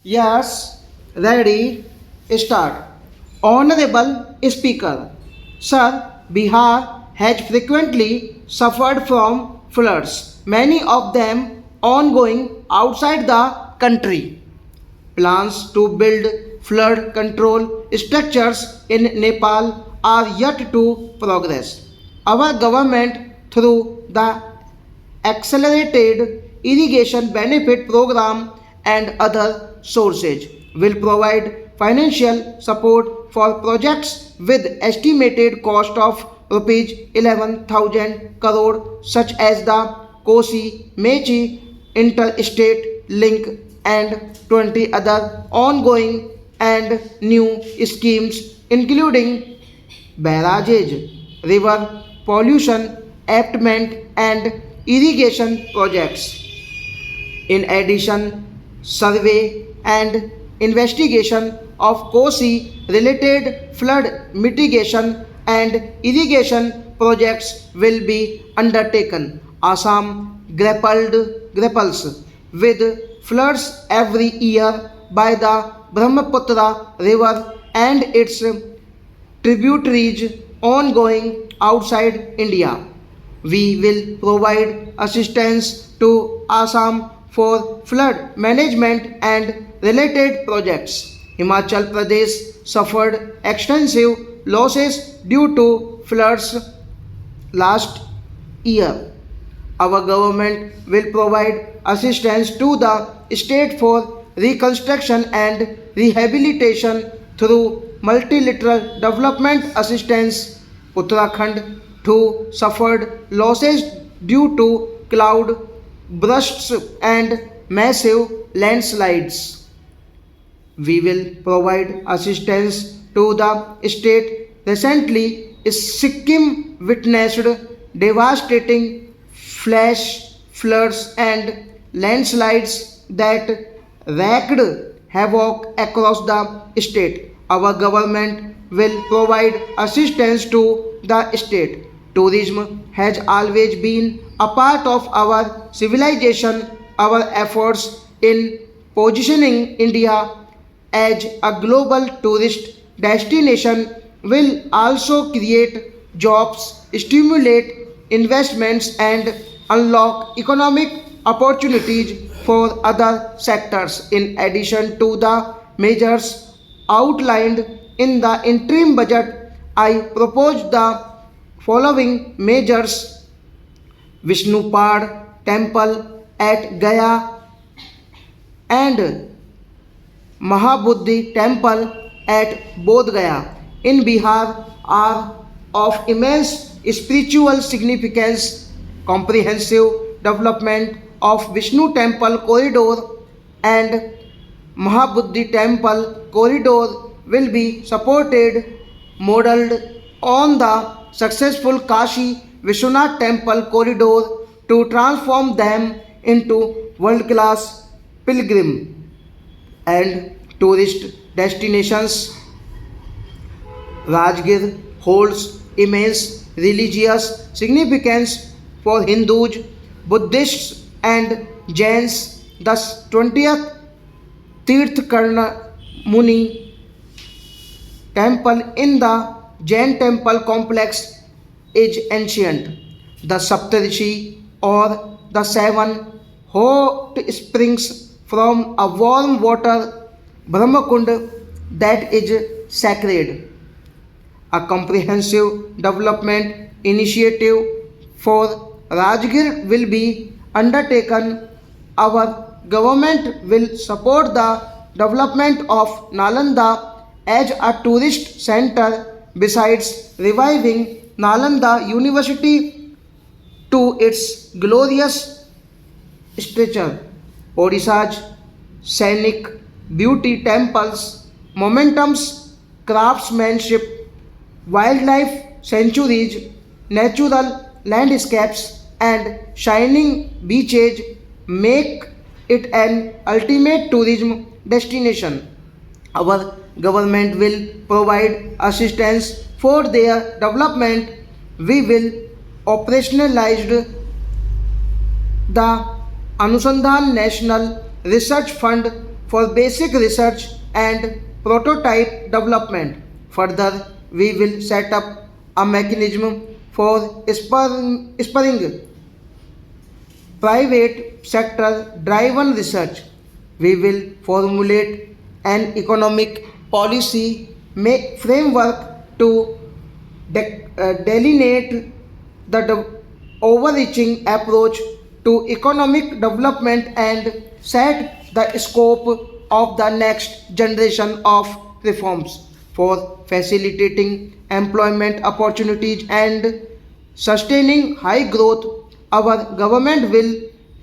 Yes, ready, start. Honorable Speaker, Sir, Bihar has frequently suffered from floods, many of them ongoing outside the country. Plans to build flood control structures in Nepal are yet to progress. Our government, through the Accelerated Irrigation Benefit Program and other sources, will provide financial support for projects with estimated cost of rupees 11,000 crore such as the Kosi Mechi interstate link and 20 other ongoing and new schemes including barrages, river pollution abatement and irrigation projects. In addition, survey and investigation of Kosi related flood mitigation and irrigation projects will be undertaken. Assam grapples with floods every year by the Brahmaputra river and its tributaries ongoing outside India. We will provide assistance to Assam for flood management and related projects. Himachal Pradesh suffered extensive losses due to floods last year. Our government will provide assistance to the state for reconstruction and rehabilitation through multilateral development assistance. Uttarakhand too suffered losses due to cloud bursts and massive landslides. We will provide assistance to the state. Recently, Sikkim witnessed devastating flash floods and landslides that wreaked havoc across the state. Our government will provide assistance to the state. Tourism has always been a part of our civilization. Our efforts in positioning India as a global tourist destination will also create jobs, stimulate investments, and unlock economic opportunities for other sectors. In addition to the measures outlined in the interim budget, I propose the following measures: Vishnupad Temple at Gaya and Mahabodhi Temple at Bodh Gaya in Bihar are of immense spiritual significance. Comprehensive development of Vishnu Temple corridor and Mahabodhi Temple corridor will be supported, modeled on the successful Kashi Vishwanath Temple corridor to transform them into world class pilgrim and tourist destinations. Rajgir holds immense religious significance for Hindus, Buddhists, and Jains. The 20th Tirthakarna Muni temple in the Jain temple complex is ancient. The Saptarishi or the seven hot springs from a warm water Brahmakund that is sacred. A comprehensive development initiative for Rajgir will be undertaken. Our government will support the development of Nalanda as a tourist center besides reviving Nalanda University to its glorious stature. Odisha's scenic beauty, temples, momentums, craftsmanship, wildlife sanctuaries, natural landscapes, and shining beaches make it an ultimate tourism destination. Our government will provide assistance for their development. We will operationalize the Anusandhan National Research Fund for basic research and prototype development. Further, we will set up a mechanism for spurring private sector driven research. We will formulate an economic policy framework to delineate the overreaching approach to economic development and set the scope of the next generation of reforms for facilitating employment opportunities and sustaining high growth. Our government will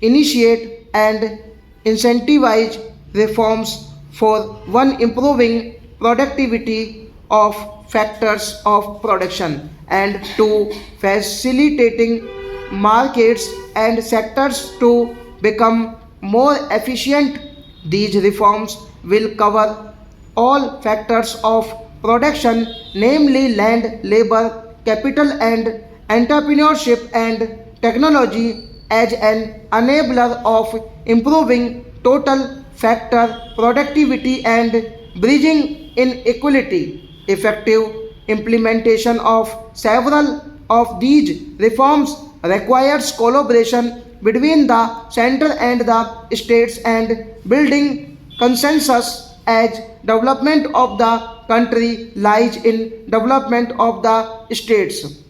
initiate and incentivize reforms for one improving productivity of factors of production and two facilitating markets and sectors to become more efficient. These reforms will cover all factors of production, namely land, labor, capital, and entrepreneurship and technology, as an enabler of improving total factor productivity and bridging inequality. Effective implementation of several of these reforms requires collaboration between the center and the states and building consensus, as development of the country lies in development of the states.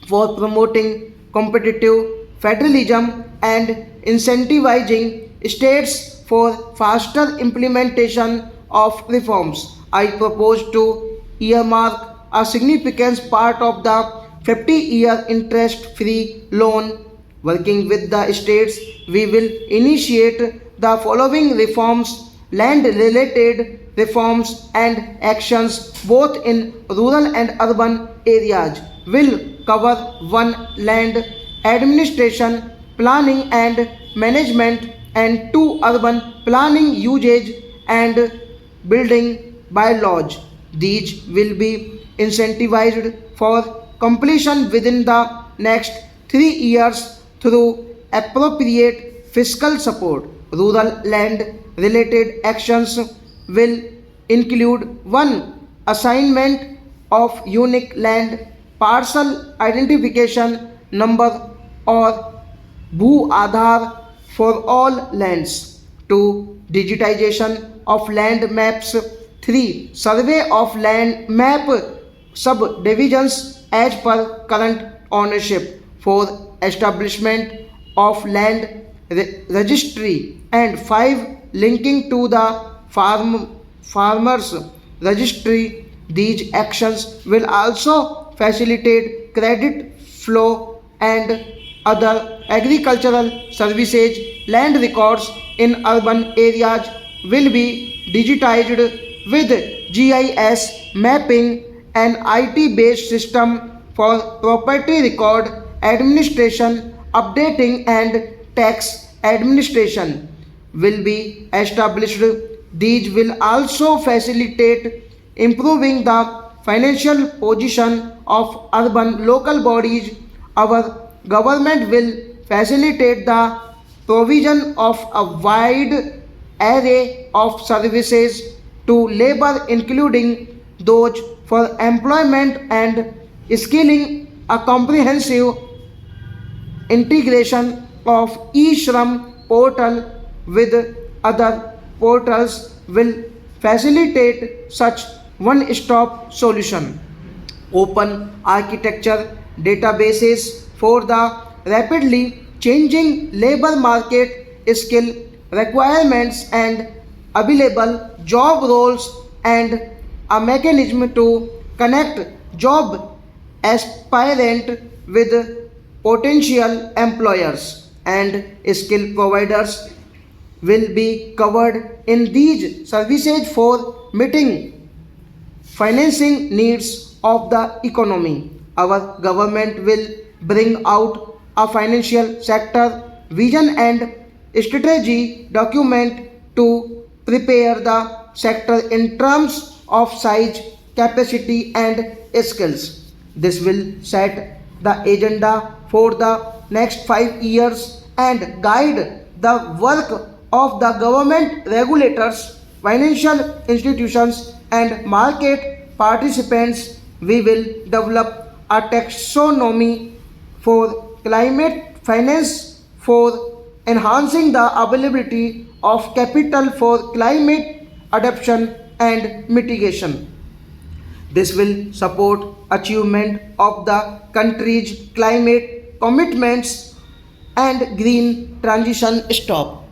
For promoting competitive federalism and incentivizing states for faster implementation of reforms, I propose to earmark a significant part of the 50-year interest-free loan. Working with the states, we will initiate the following reforms: land-related reforms and actions both in rural and urban areas will cover: 1. Land administration, planning and management, and 2. Urban planning, usage and building bylaws. These will be incentivized for completion within the next 3 years through appropriate fiscal support. Rural land related actions will include: 1. Assignment of unique land parcel identification number or Bhu Aadhaar for all lands; 2. Digitization of land maps; 3. Survey of land map subdivisions as per current ownership; 4. Establishment of land registry; and 5. Linking to the farmers registry. These actions will also facilitate credit flow and other agricultural services. Land records in urban areas will be digitized with GIS mapping, an IT based system for property record administration, updating, and tax administration will be established. These will also facilitate improving the financial position of urban local bodies. Our government will facilitate the provision of a wide array of services to labor, including those for employment and skilling. A comprehensive integration of e-Shram portal with other portals will facilitate such one-stop solution. Open architecture databases for the rapidly changing labor market, skill requirements, and available job roles, and a mechanism to connect job aspirant with potential employers and skill providers will be covered in these services for meeting financing needs of the economy. Our government will bring out a financial sector vision and strategy document to prepare the sector in terms of size, capacity, and skills. This will set the agenda for the next 5 years and guide the work of the government regulators financial institutions and market participants, we will develop a taxonomy for climate finance for enhancing the availability of capital for climate adaptation and mitigation. This will support achievement of the country's climate commitments and green transition. Stop.